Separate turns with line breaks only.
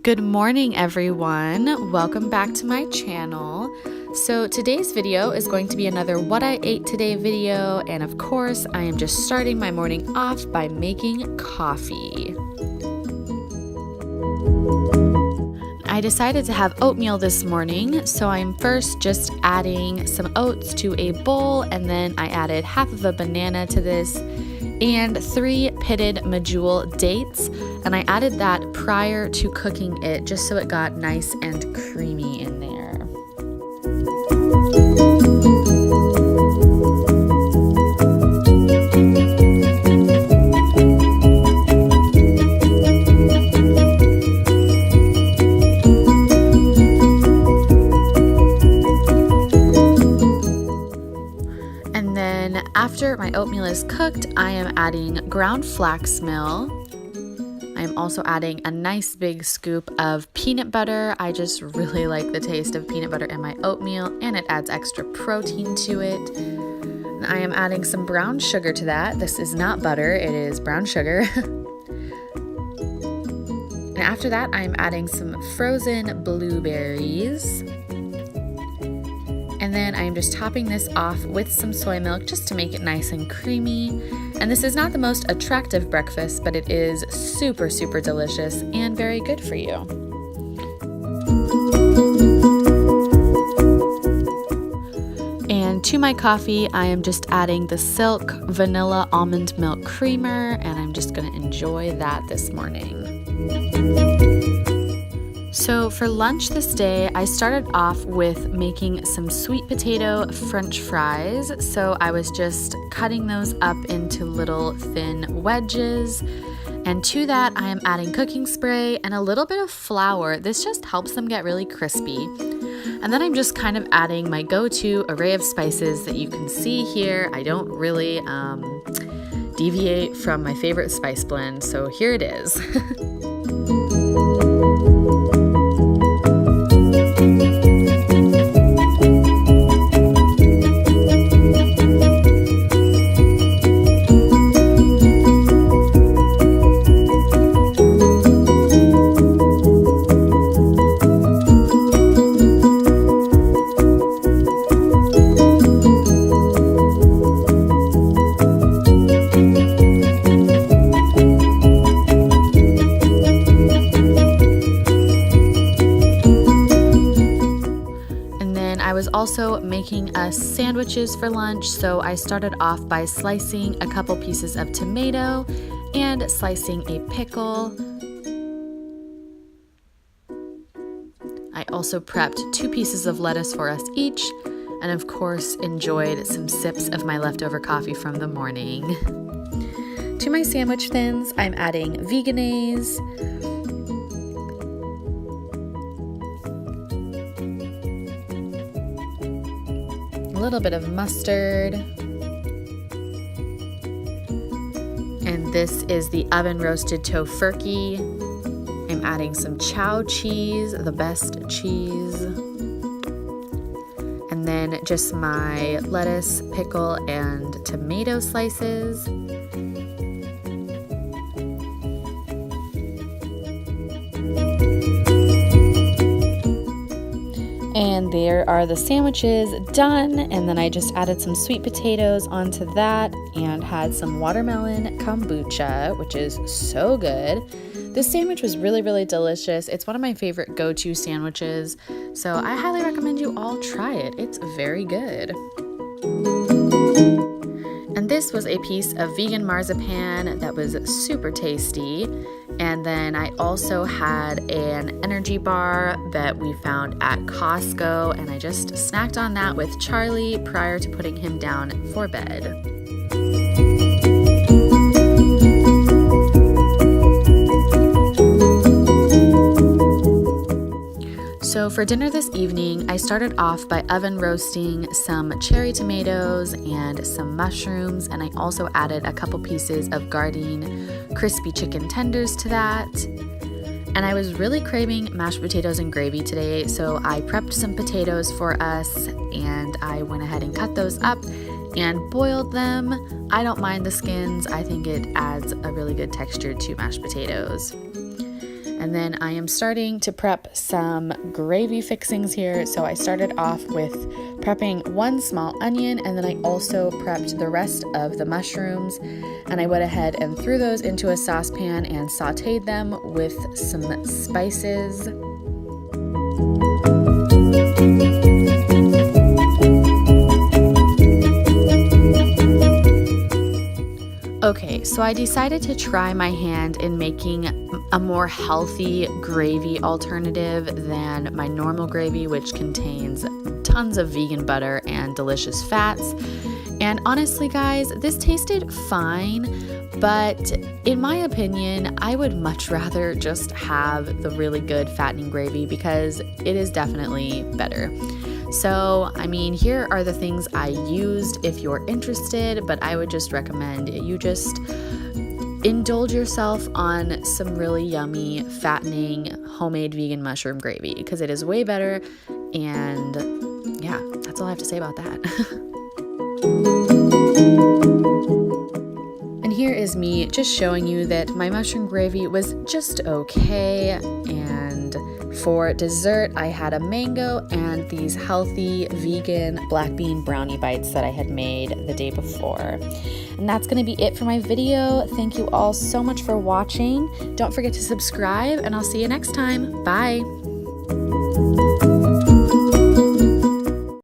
Good morning, everyone. Welcome back to my channel. So today's video is going to be another what I ate today video, and of course I am just starting my morning off by making coffee. I decided to have oatmeal this morning, so I'm first just adding some oats to a bowl, and then I added half of a banana to this and 3 pitted medjool dates, and I added that prior to cooking it just so it got nice and creamy in there. After my oatmeal is cooked, I am adding ground flax meal. I am also adding a nice big scoop of peanut butter. I just really like the taste of peanut butter in my oatmeal, and it adds extra protein to it. And I am adding some brown sugar to that. This is not butter, it is brown sugar. And after that, I am adding some frozen blueberries. And then I am just topping this off with some soy milk just to make it nice and creamy. And this is not the most attractive breakfast, but it is super, super delicious and very good for you. And to my coffee, I am just adding the Silk Vanilla Almond Milk Creamer, and I'm just gonna enjoy that this morning. So for lunch this day, I started off with making some sweet potato French fries. So I was just cutting those up into little thin wedges. And to that, I am adding cooking spray and a little bit of flour. This just helps them get really crispy. And then I'm just kind of adding my go-to array of spices that you can see here. I don't really deviate from my favorite spice blend, so here it is. Also making us sandwiches for lunch, so I started off by slicing a couple pieces of tomato and slicing a pickle. I also prepped 2 pieces of lettuce for us each, and of course enjoyed some sips of my leftover coffee from the morning. To my sandwich thins, I'm adding Vegenaise, a little bit of mustard, and this is the oven roasted tofurkey. I'm adding some chow cheese, the best cheese, and then just my lettuce, pickle, and tomato slices. And there are the sandwiches done, and then I just added some sweet potatoes onto that and had some watermelon kombucha, which is so good. This sandwich was really, really delicious. It's one of my favorite go-to sandwiches, so I highly recommend you all try it. It's very good. And this was a piece of vegan marzipan that was super tasty. And then I also had an energy bar that we found at Costco, and I just snacked on that with Charlie prior to putting him down for bed. So for dinner this evening, I started off by oven roasting some cherry tomatoes and some mushrooms, and I also added a couple pieces of Gardein crispy chicken tenders to that. And I was really craving mashed potatoes and gravy today, so I prepped some potatoes for us, and I went ahead and cut those up and boiled them. I don't mind the skins. I think it adds a really good texture to mashed potatoes. And then I am starting to prep some gravy fixings here. So I started off with prepping one small onion, and then I also prepped the rest of the mushrooms, and I went ahead and threw those into a saucepan and sauteed them with some spices. Okay, so I decided to try my hand in making a more healthy gravy alternative than my normal gravy, which contains tons of vegan butter and delicious fats. And honestly, guys, this tasted fine, but in my opinion, I would much rather just have the really good fattening gravy because it is definitely better. So, I mean, here are the things I used if you're interested, but I would just recommend you just indulge yourself on some really yummy, fattening, homemade vegan mushroom gravy because it is way better. And yeah, that's all I have to say about that. And here is me just showing you that my mushroom gravy was just okay. And for dessert, I had a mango and these healthy vegan black bean brownie bites that I had made the day before. And that's going to be it for my video. Thank you all so much for watching. Don't forget to subscribe, and I'll see you next time. Bye.